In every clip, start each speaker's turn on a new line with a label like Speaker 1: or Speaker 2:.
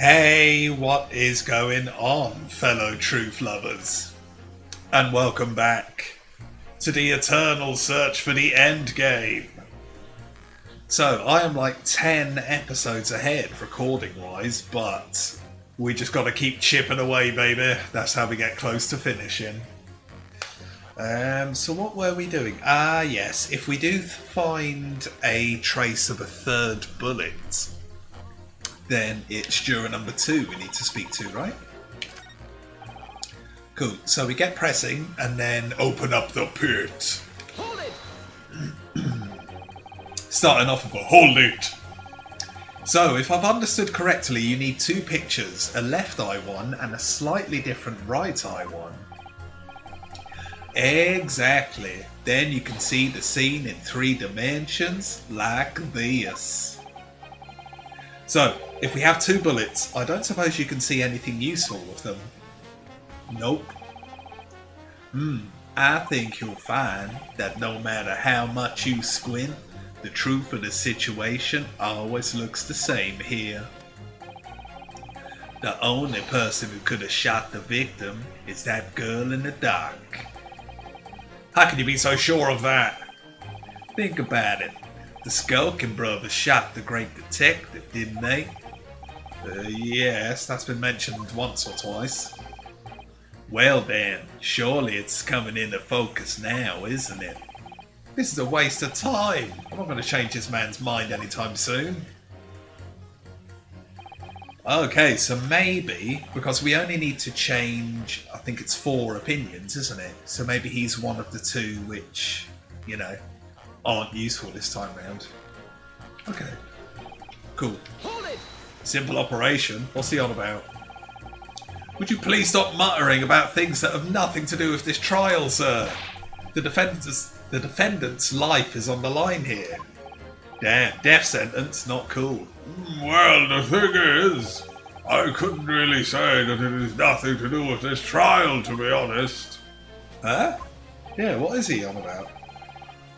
Speaker 1: Hey, what is going on, fellow truth lovers? And welcome back to the eternal search for the end game. So, I am like 10 episodes ahead, recording-wise, but we just gotta keep chipping away, baby. That's how we get close to finishing. So what were we doing? Yes, if we do find a trace of a third bullet, then it's juror number 2 we need to speak to, right? Cool, so we get pressing and then open up the pit.
Speaker 2: Hold it!
Speaker 1: Starting off with a hold it. So, if I've understood correctly, you need 2 pictures, a left eye one and a slightly different right eye one. Exactly. Then you can see the scene in 3 dimensions, like this. So, if we have 2 bullets, I don't suppose you can see anything useful with them. Nope. I think you'll find that no matter how much you squint, the truth of the situation always looks the same here. The only person who could have shot the victim is that girl in the dark. How can you be so sure of that? Think about it. The Skulkin brothers shot the great detective, didn't they? Yes, that's been mentioned once or twice. Well then, surely it's coming into focus now, isn't it? This is a waste of time. I'm not going to change this man's mind anytime soon. Okay, so maybe, because we only need to change, I think it's 4 opinions, isn't it? So maybe he's one of the 2 which, you know, aren't useful this time round. Okay. Cool.
Speaker 2: Hold it!
Speaker 1: Simple operation. What's he on about? Would you please stop muttering about things that have nothing to do with this trial, sir? The defendant's life is on the line here. Damn, death sentence, not cool.
Speaker 3: Well, the thing is, I couldn't really say that it is nothing to do with this trial, to be honest.
Speaker 1: Huh? Yeah, what is he on about?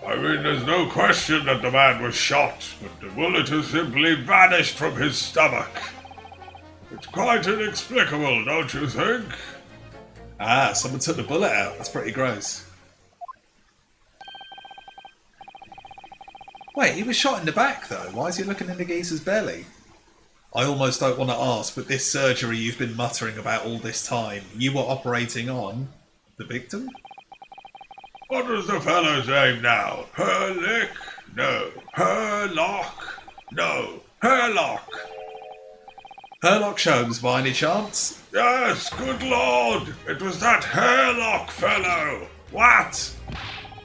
Speaker 3: I mean, there's no question that the man was shot, but the bullet has simply vanished from his stomach. It's quite inexplicable, don't you think?
Speaker 1: Someone took the bullet out. That's pretty gross. Wait, he was shot in the back though. Why is he looking in the geezer's belly? I almost don't want to ask, but this surgery you've been muttering about all this time, you were operating on the victim?
Speaker 3: What was the fellow's name now? Herlick? No. Herlock? No. Herlock!
Speaker 1: Herlock Sholmes, by any chance?
Speaker 3: Yes, good lord! It was that Herlock fellow! What?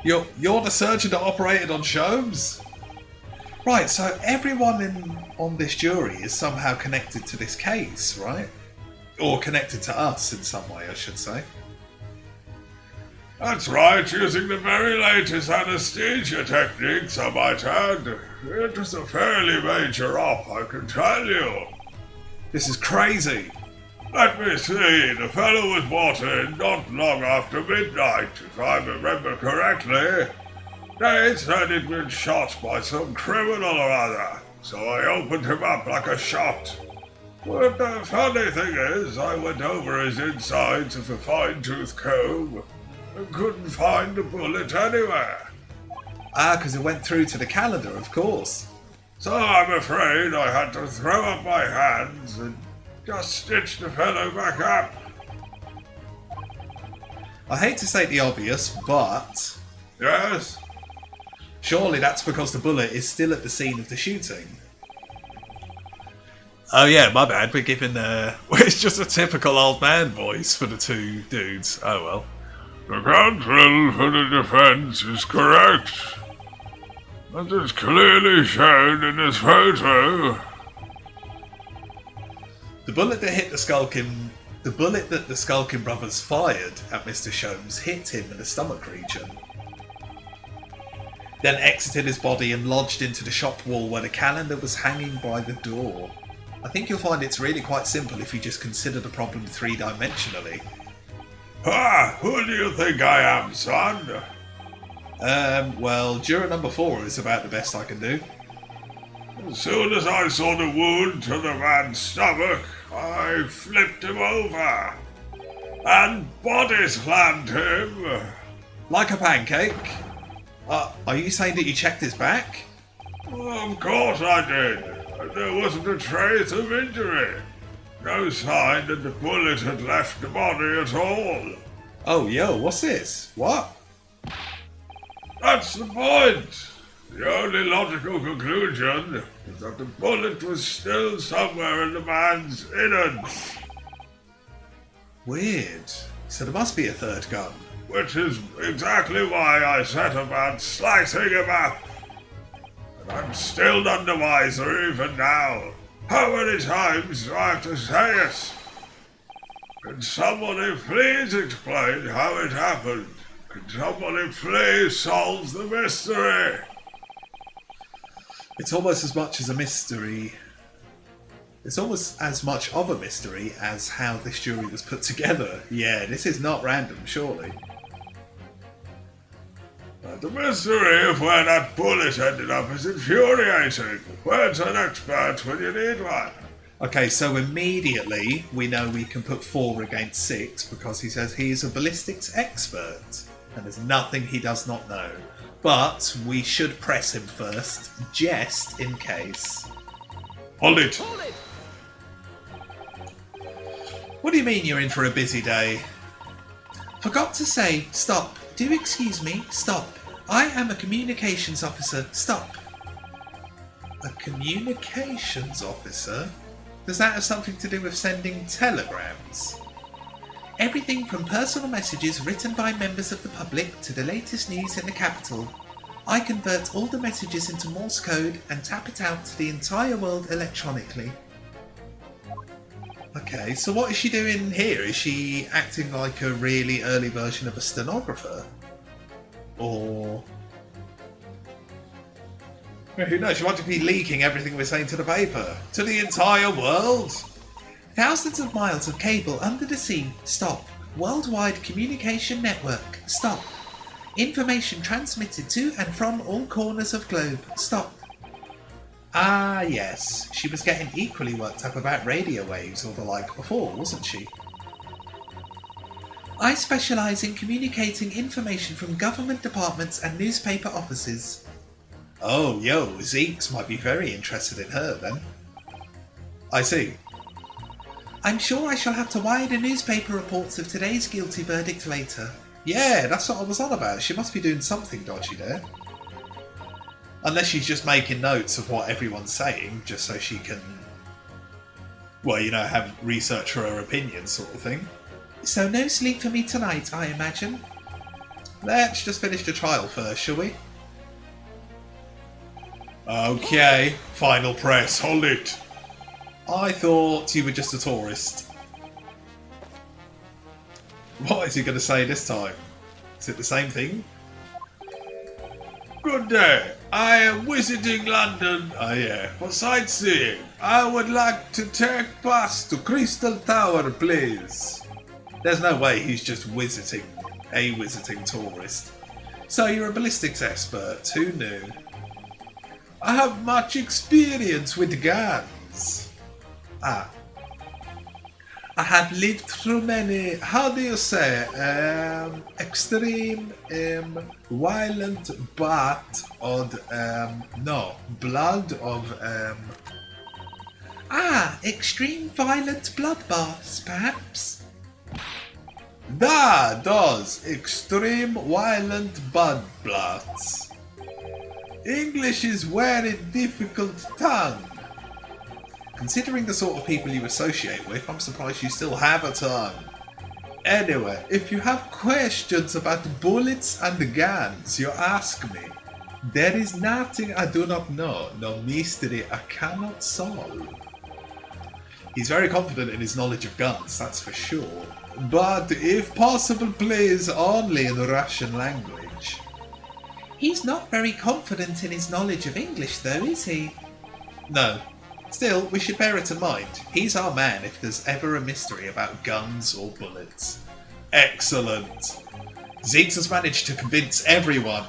Speaker 1: You're the surgeon that operated on Sholmes? Right, so everyone on this jury is somehow connected to this case, right? Or connected to us in some way, I should say.
Speaker 3: That's right, using the very latest anesthesia techniques, I might add. It was a fairly major op, I can tell you.
Speaker 1: This is crazy.
Speaker 3: Let me see, the fellow was brought in not long after midnight, if I remember correctly. They said he'd been shot by some criminal or other, so I opened him up like a shot. But the funny thing is, I went over his insides with a fine-tooth comb and couldn't find a bullet anywhere.
Speaker 1: Because it went through to the calendar, of course.
Speaker 3: So I'm afraid I had to throw up my hands and just stitch the fellow back up.
Speaker 1: I hate to state the obvious, but
Speaker 3: Yes?
Speaker 1: surely that's because the bullet is still at the scene of the shooting. Oh yeah, my bad. We're giving it's just a typical old man voice for the 2 dudes. Oh well.
Speaker 3: The counsel for the defense is correct. As is clearly shown in this photo.
Speaker 1: The bullet that the Skulkin brothers fired at Mr. Sholmes hit him in the stomach region. Then exited his body and lodged into the shop wall where the calendar was hanging by the door. I think you'll find it's really quite simple if you just consider the problem 3-dimensionally.
Speaker 3: Who do you think I am, son?
Speaker 1: Well, juror number 4 is about the best I can do.
Speaker 3: As soon as I saw the wound to the man's stomach, I flipped him over and body slammed him.
Speaker 1: Like a pancake? Are you saying that you checked his back?
Speaker 3: Of course I did. There wasn't a trace of injury. No sign that the bullet had left the body at all.
Speaker 1: Oh, yo, what's this? What?
Speaker 3: That's the point. The only logical conclusion is that the bullet was still somewhere in the man's innards.
Speaker 1: Weird. So there must be a third gun.
Speaker 3: Which is exactly why I set about slicing him up. And I'm still none the wiser even now. How many times do I have to say it? Can somebody please explain how it happened? Can somebody please solve the mystery?
Speaker 1: It's almost as much as a mystery. It's almost as much of a mystery as how this jury was put together. Yeah, this is not random, surely.
Speaker 3: The mystery of where that bullet ended up is infuriating. Where's an expert when you need one?
Speaker 1: Okay, so immediately we know we can put 4 against 6 because he says he is a ballistics expert and there's nothing he does not know. But we should press him first, just in case.
Speaker 3: Hold it!
Speaker 1: What do you mean you're in for a busy day? Forgot to say, stop. Do excuse me, stop. I am a communications officer, stop. A communications officer? Does that have something to do with sending telegrams? Everything from personal messages written by members of the public to the latest news in the capital. I convert all the messages into Morse code and tap it out to the entire world electronically. Okay, so what is she doing here? Is she acting like a really early version of a stenographer? Or... who knows, she might be leaking everything we're saying to the paper. To the entire world! Thousands of miles of cable under the sea, stop. Worldwide communication network, stop. Information transmitted to and from all corners of globe, stop. Ah yes, she was getting equally worked up about radio waves or the like before, wasn't she? I specialise in communicating information from government departments and newspaper offices. Oh, yo, Zeeks might be very interested in her then. I see. I'm sure I shall have to wire the newspaper reports of today's guilty verdict later. Yeah, that's what I was on about. She must be doing something dodgy there. Unless she's just making notes of what everyone's saying, just so she can, well, you know, have research for her opinion sort of thing. So no sleep for me tonight, I imagine. Let's just finish the trial first, shall we? Okay, final press, hold it. I thought you were just a tourist. What is he going to say this time? Is it the same thing?
Speaker 3: Good day. I am visiting London.
Speaker 1: Oh yeah.
Speaker 3: For sightseeing. I would like to take past to Crystal Tower, please.
Speaker 1: There's no way he's just visiting tourist. So you're a ballistics expert, who knew?
Speaker 3: I have much experience with guns.
Speaker 1: Ah.
Speaker 3: I have lived through many, how do you say, extreme, violent blood of,
Speaker 1: extreme violent bloodbaths, perhaps?
Speaker 3: Those extreme violent bloodbaths. English is very difficult tongue.
Speaker 1: Considering the sort of people you associate with, I'm surprised you still have a tongue.
Speaker 3: Anyway, if you have questions about bullets and guns, you ask me. There is nothing I do not know, no mystery I cannot solve.
Speaker 1: He's very confident in his knowledge of guns, that's for sure.
Speaker 3: But if possible, please, only in the Russian language.
Speaker 1: He's not very confident in his knowledge of English though, is he? No. Still, we should bear it in mind. He's our man if there's ever a mystery about guns or bullets.
Speaker 3: Excellent.
Speaker 1: Zeeks has managed to convince everyone.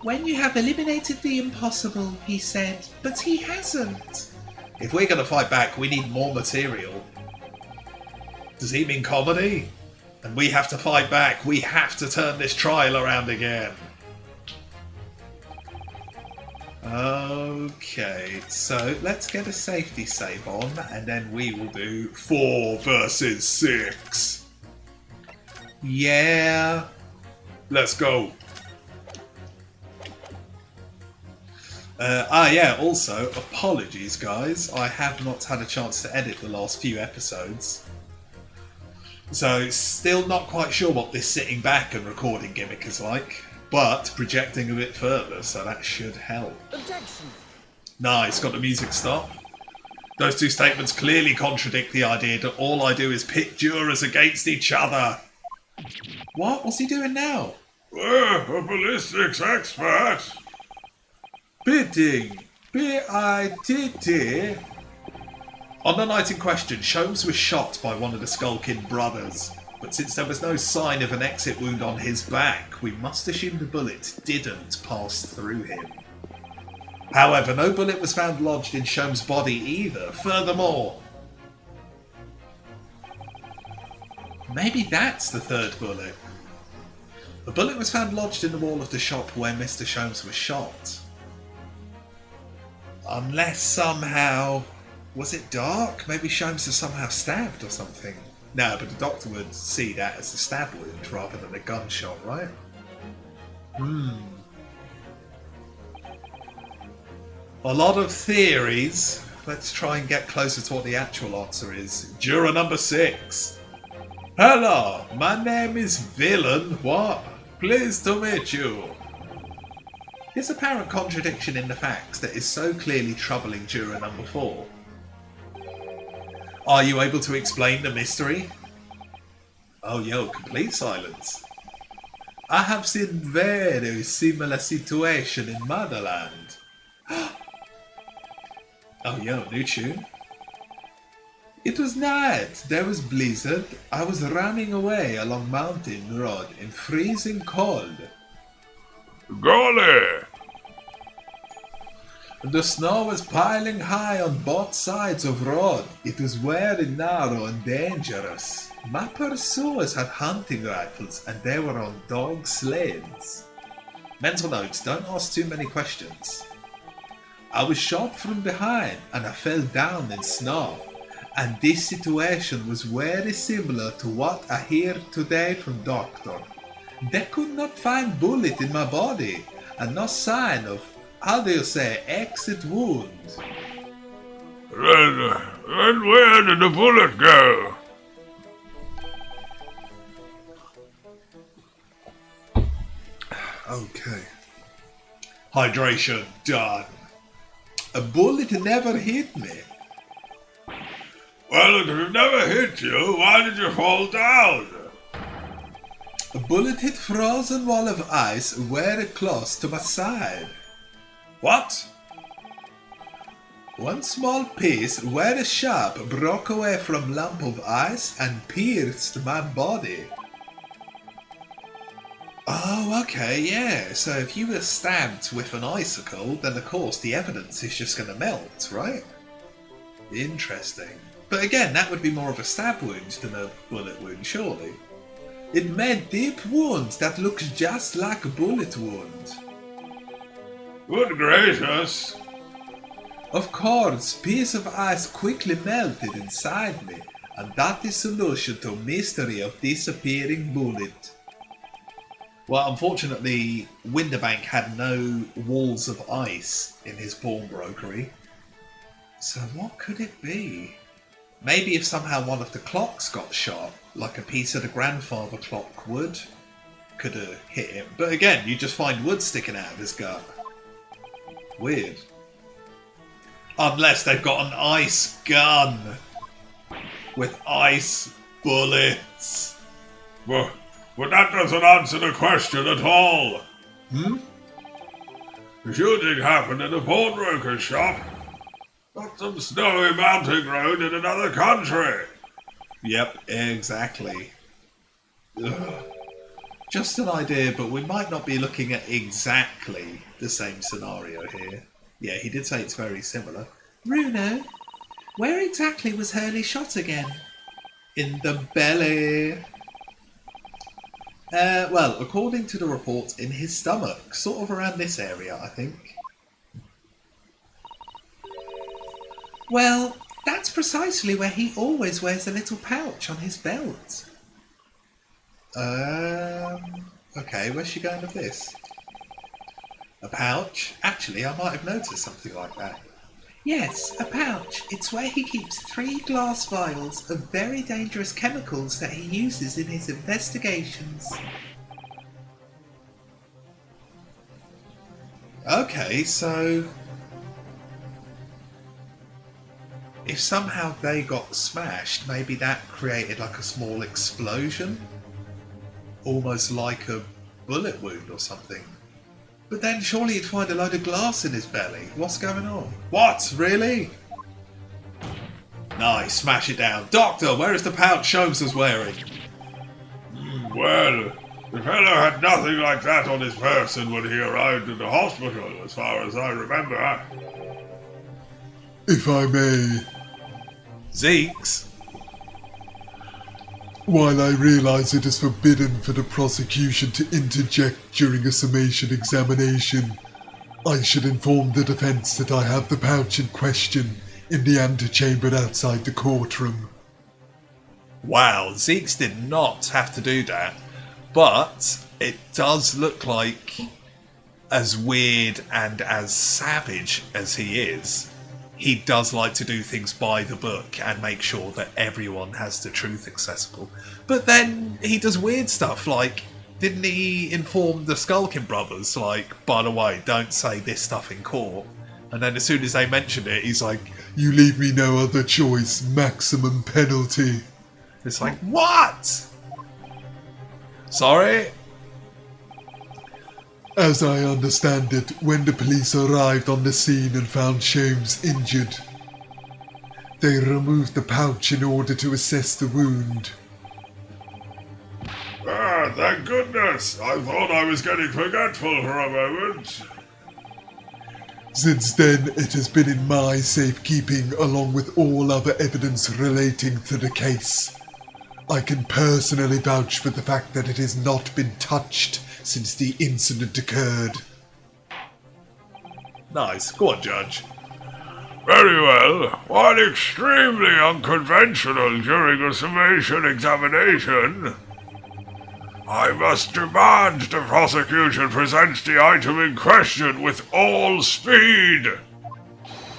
Speaker 1: When you have eliminated the impossible, he said, but he hasn't. If we're going to fight back, we need more material. Does he mean comedy? And we have to fight back. We have to turn this trial around again. Okay, so let's get a safety save on, and then we will do 4 versus 6. Yeah. Let's go. Yeah, also, apologies guys, I have not had a chance to edit the last few episodes. So, still not quite sure what this sitting back and recording gimmick is like, but projecting a bit further, so that should help.
Speaker 2: Objection.
Speaker 1: Nice, got the music stop. Those two statements clearly contradict the idea that all I do is pit jurors against each other. What? What's he doing now?
Speaker 3: We're a ballistics expert.
Speaker 1: Pitting. P-I-T-T. On the night in question, Sholmes was shot by one of the skulking brothers, but since there was no sign of an exit wound on his back, we must assume the bullet didn't pass through him. However, no bullet was found lodged in Sholmes' body either. Furthermore, maybe that's the third bullet. A bullet was found lodged in the wall of the shop where Mr. Sholmes was shot. Unless somehow... Was it dark? Maybe Sholmes was somehow stabbed or something. No, but the doctor would see that as a stab wound rather than a gunshot, right? A lot of theories. Let's try and get closer to what the actual answer is. Juror number 6. Hello, my name is Villain. What? Pleased to meet you. There's apparent contradiction in the facts that is so clearly troubling juror number 4. Are you able to explain the mystery? Oh, yo, complete silence. I have seen very similar situation in Motherland. Oh, yo, new tune. It was night. There was blizzard. I was running away along mountain road in freezing cold.
Speaker 3: Golly!
Speaker 1: The snow was piling high on both sides of road. It was very narrow and dangerous. My pursuers had hunting rifles and they were on dog sleds. Mental notes, don't ask too many questions. I was shot from behind and I fell down in snow. And this situation was very similar to what I hear today from doctor. They could not find bullet in my body and no sign of, how do you say, exit wound.
Speaker 3: Then where did the bullet go?
Speaker 1: Okay. Hydration done. A bullet never hit me.
Speaker 3: Well, if it never hit you, why did you fall down?
Speaker 1: A bullet hit frozen wall of ice very close to my side. What? One small piece very sharp broke away from lump of ice and pierced my body. Oh, okay, yeah. So if you were stabbed with an icicle, then of course the evidence is just going to melt, right? Interesting. But again, that would be more of a stab wound than a bullet wound, surely. It made deep wounds that looks just like a bullet wound.
Speaker 3: Good gracious.
Speaker 1: Of course, piece of ice quickly melted inside me, and that is solution to mystery of disappearing bullet. Well, unfortunately, Winterbank had no walls of ice in his pawnbrokery. So what could it be? Maybe if somehow one of the clocks got shot, like a piece of the grandfather clock would, could have hit him. But again, you just find wood sticking out of his gut. Weird. Unless they've got an ice gun with ice bullets.
Speaker 3: But that doesn't answer the question at all. The shooting happened in a pawnbroker's shop. Not some snowy mountain road in another country.
Speaker 1: Yep, exactly. Ugh. Just an idea, but we might not be looking at exactly the same scenario here. Yeah, he did say it's very similar. Bruno, where exactly was Hurley shot again? In the belly. Well, according to the report, in his stomach, sort of around this area, I think. Well, that's precisely where he always wears a little pouch on his belt. Okay, where's she going with this? A pouch? Actually, I might have noticed something like that. Yes, a pouch. It's where he keeps 3 glass vials of very dangerous chemicals that he uses in his investigations. Okay, so if somehow they got smashed, maybe that created like a small explosion? Almost like a bullet wound or something. But then surely you'd find a load of glass in his belly. What's going on? What? Really? Nice, smash it down. Doctor, where is the pouch Sholmes was wearing?
Speaker 3: Well, the fellow had nothing like that on his person when he arrived at the hospital, as far as I remember.
Speaker 2: If I may,
Speaker 1: Zeeks?
Speaker 2: while I realise it is forbidden for the prosecution to interject during a summation examination, I should inform the defence that I have the pouch in question in the antechamber outside the courtroom.
Speaker 1: Wow, Zeeks did not have to do that. But it does look like, as weird and as savage as he is, he does like to do things by the book and make sure that everyone has the truth accessible. But then he does weird stuff, like, didn't he inform the Skulkin brothers, like, by the way, don't say this stuff in court? And then as soon as they mentioned it, he's like,
Speaker 2: You leave me no other choice, maximum penalty.
Speaker 1: it's like, what? Sorry?
Speaker 2: As I understand it, when the police arrived on the scene and found Sholmes injured, they removed the pouch in order to assess the wound.
Speaker 3: Ah, thank goodness! I thought I was getting forgetful for a moment.
Speaker 2: Since then, it has been in my safekeeping along with all other evidence relating to the case. I can personally vouch for the fact that it has not been touched since the incident occurred.
Speaker 1: Nice. Go on, Judge.
Speaker 3: Very well. While extremely unconventional during a summation examination, I must demand the prosecution presents the item in question with all speed.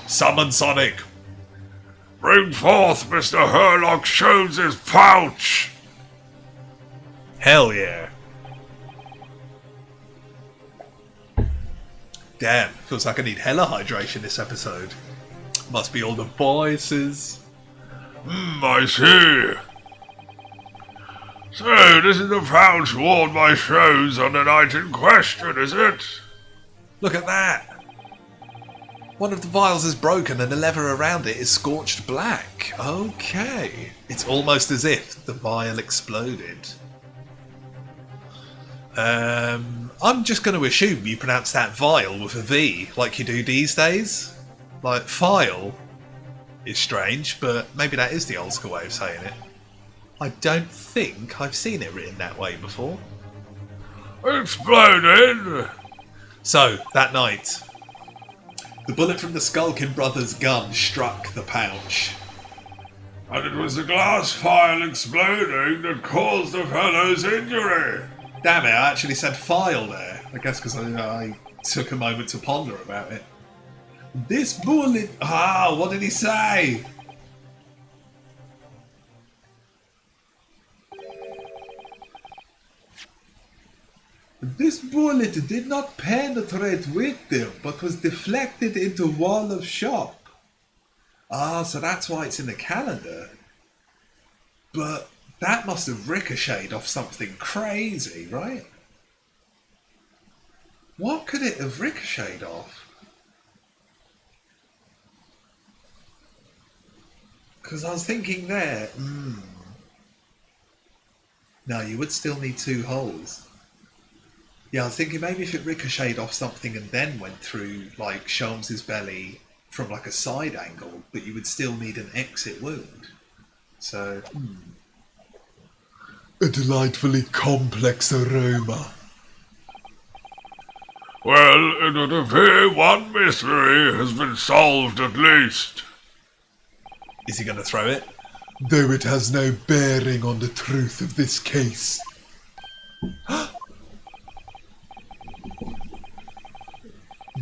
Speaker 1: Summon Sonic.
Speaker 3: Bring forth Mr. Herlock Sholmes' pouch.
Speaker 1: Hell yeah. Damn, feels like I need hella hydration this episode. Must be all the voices.
Speaker 3: I see. So, this is the pouch worn by Sholmes on the night in question, is it?
Speaker 1: Look at that. One of the vials is broken and the leather around it is scorched black. Okay. It's almost as if the vial exploded. I'm just going to assume you pronounce that vial with a V, like you do these days. Like, file is strange, but maybe that is the old school way of saying it. I don't think I've seen it written that way before.
Speaker 3: Exploded?
Speaker 1: So, that night, the bullet from the Skulkin brothers' gun struck the pouch.
Speaker 3: And it was the glass vial exploding that caused the fellow's injury.
Speaker 1: Damn it, I actually said file there. I guess because I took a moment to ponder about it. This bullet... what did he say? This bullet did not penetrate with them, but was deflected into wall of shop. So that's why it's in the calendar. But that must have ricocheted off something crazy, right? What could it have ricocheted off? Because I was thinking there, no, you would still need 2 holes. Yeah, I was thinking maybe if it ricocheted off something and then went through, like, Sholmes's belly from, like, a side angle, but you would still need an exit wound. So,
Speaker 2: A delightfully complex aroma.
Speaker 3: Well, it would appear one mystery has been solved at least.
Speaker 1: is he going to throw it?
Speaker 2: Though it has no bearing on the truth of this case.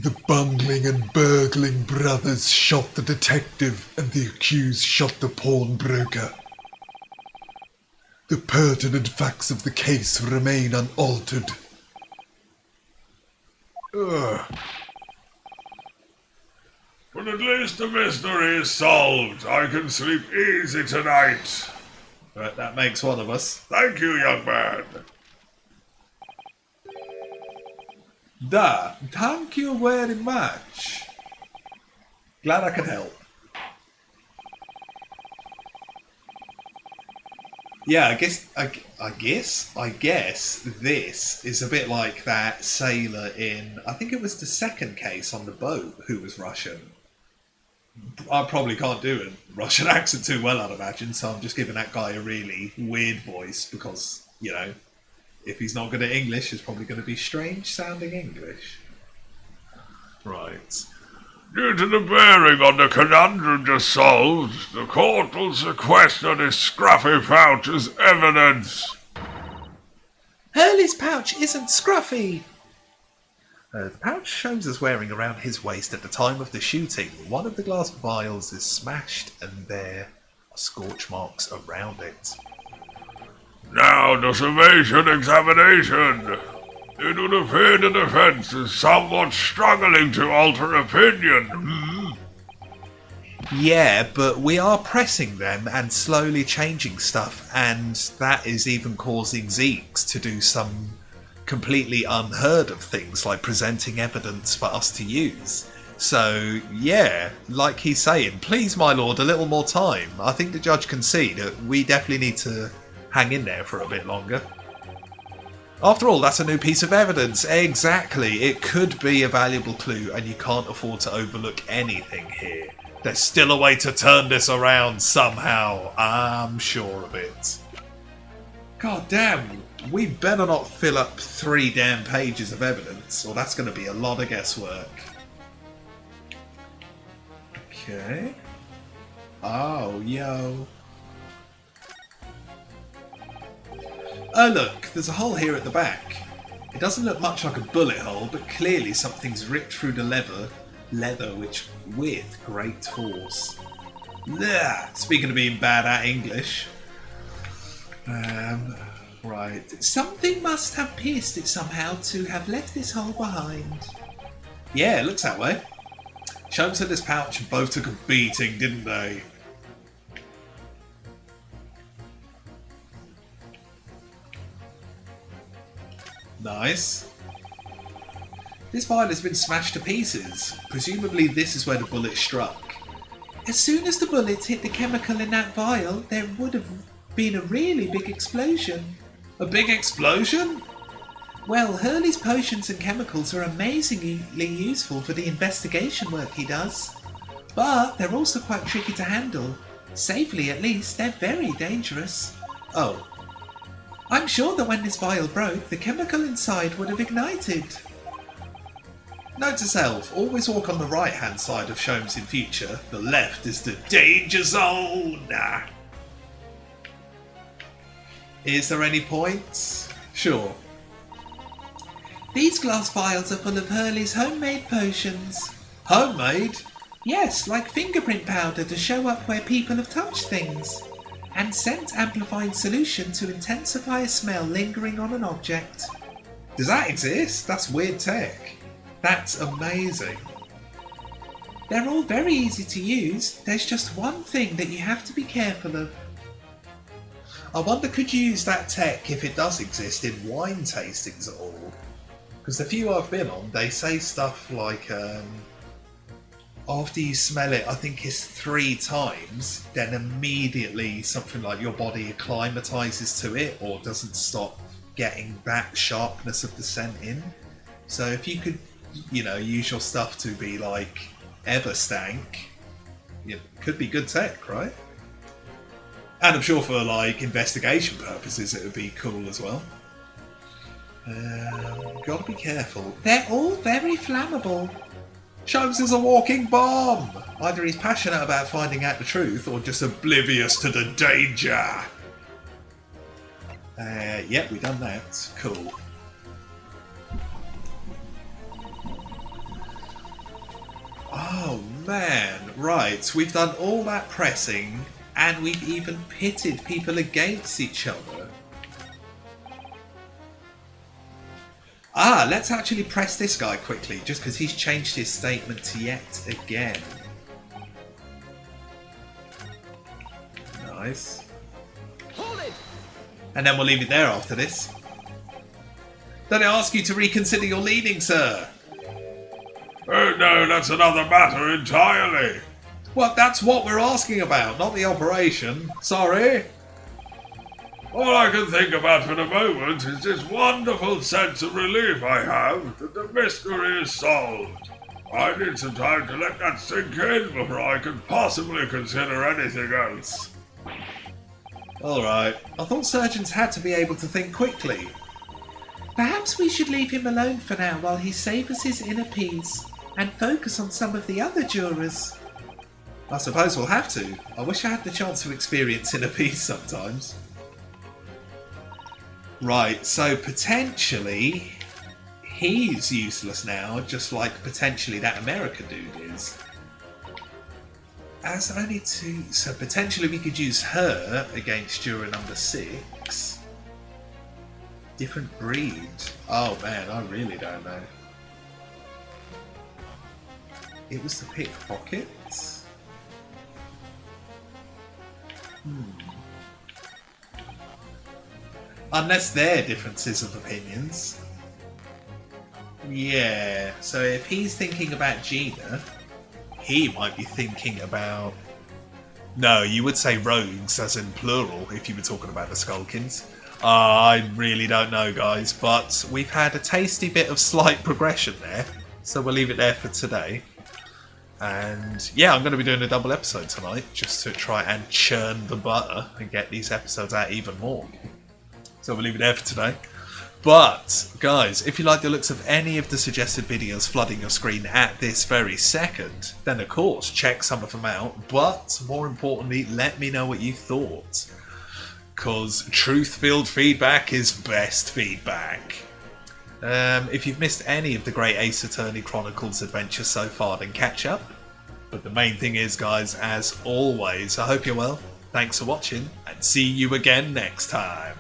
Speaker 2: The bungling and burgling brothers shot the detective and the accused shot the pawnbroker. The pertinent facts of the case remain unaltered.
Speaker 3: But at least the mystery is solved. I can sleep easy tonight.
Speaker 1: Right, that makes one of us.
Speaker 3: Thank you, young man.
Speaker 1: Thank you very much. Glad I could help. Yeah, I guess this is a bit like that sailor in, I think it was the second case on the boat who was Russian. I probably can't do a Russian accent too well, I'd imagine, so I'm just giving that guy a really weird voice because, you know, if he's not good at English, it's probably going to be strange sounding English. Right.
Speaker 3: Due to the bearing on the conundrum just solved, the court will sequester this scruffy pouch as evidence.
Speaker 1: Hurley's pouch isn't scruffy! The pouch Sholmes is wearing around his waist at the time of the shooting. One of the glass vials is smashed and there are scorch marks around it.
Speaker 3: Now the summation examination. It would appear the defense is somewhat struggling to alter opinion.
Speaker 1: Yeah, but we are pressing them and slowly changing stuff, and that is even causing Zeeks to do some completely unheard of things like presenting evidence for us to use. So, yeah, like he's saying, please, my lord, a little more time. I think the judge can see that we definitely need to hang in there for a bit longer. After all, that's a new piece of evidence. Exactly. It could be a valuable clue, and you can't afford to overlook anything here. There's still a way to turn this around somehow. I'm sure of it. God damn, we better not fill up 3 damn pages of evidence, or that's going to be a lot of guesswork. Okay. Oh, yo. Oh look, there's a hole here at the back. It doesn't look much like a bullet hole, but clearly something's ripped through the leather which with great force. Blah. Speaking of being bad at English. Right. Something must have pierced it somehow to have left this hole behind. Yeah, it looks that way. Sholmes had this pouch and both took a beating, didn't they? Nice. This vial has been smashed to pieces. Presumably this is where the bullet struck. As soon as the bullets hit the chemical in that vial, there would have been a really big explosion. A big explosion? Well, Hurley's potions and chemicals are amazingly useful for the investigation work he does. But they're also quite tricky to handle. Safely at least, they're very dangerous. Oh. I'm sure that when this vial broke, the chemical inside would have ignited. Note to self, always walk on the right hand side of Sholmes in future. The left is the danger zone. Is there any points? Sure. These glass vials are full of Hurley's homemade potions. Homemade? Yes, like fingerprint powder to show up where people have touched things. And scent amplifying solution to intensify a smell lingering on an object. Does that exist? That's weird tech. That's amazing. They're all very easy to use. There's just one thing that you have to be careful of. I wonder, could you use that tech if it does exist in wine tastings at all? Because the few I've been on, they say stuff like, after you smell it, I think it's 3 times, then immediately something like your body acclimatizes to it or doesn't stop getting that sharpness of the scent in. So if you could, use your stuff to be like Everstank, it could be good tech, right? And I'm sure for like investigation purposes it would be cool as well. Gotta be careful. They're all very flammable. Sholmes is a walking bomb! Either he's passionate about finding out the truth or just oblivious to the danger. Yep, we've done that. Cool. Oh man, right. We've done all that pressing and we've even pitted people against each other. Let's actually press this guy quickly, just because he's changed his statement yet again. Nice.
Speaker 4: Hold it!
Speaker 1: And then we'll leave it there after this. Don't I ask you to reconsider your leaning, sir?
Speaker 3: Oh no, that's another matter entirely.
Speaker 1: Well, that's what we're asking about, not the operation. Sorry.
Speaker 3: All I can think about for the moment is this wonderful sense of relief I have that the mystery is solved. I need some time to let that sink in before I can possibly consider anything else.
Speaker 1: Alright, I thought surgeons had to be able to think quickly. Perhaps we should leave him alone for now while he savours his inner peace and focus on some of the other jurors. I suppose we'll have to. I wish I had the chance to experience inner peace sometimes. Right, so potentially he's useless now, just like potentially that America dude is. As only two, so potentially we could use her against juror number 6. Different breed. Oh man, I really don't know. It was the pickpockets. Unless they're differences of opinions. Yeah, so if he's thinking about Gina, he might be thinking about... No, you would say rogues as in plural if you were talking about the Skulkins. I really don't know, guys, but we've had a tasty bit of slight progression there, so we'll leave it there for today. And yeah, I'm going to be doing a double episode tonight just to try and churn the butter and get these episodes out even more. So we'll leave it there for today. But, guys, if you like the looks of any of the suggested videos flooding your screen at this very second, then of course, check some of them out. But, more importantly, let me know what you thought. Because truth-filled feedback is best feedback. If you've missed any of the great Ace Attorney Chronicles adventures so far, then catch up. But the main thing is, guys, as always, I hope you're well. Thanks for watching, and see you again next time.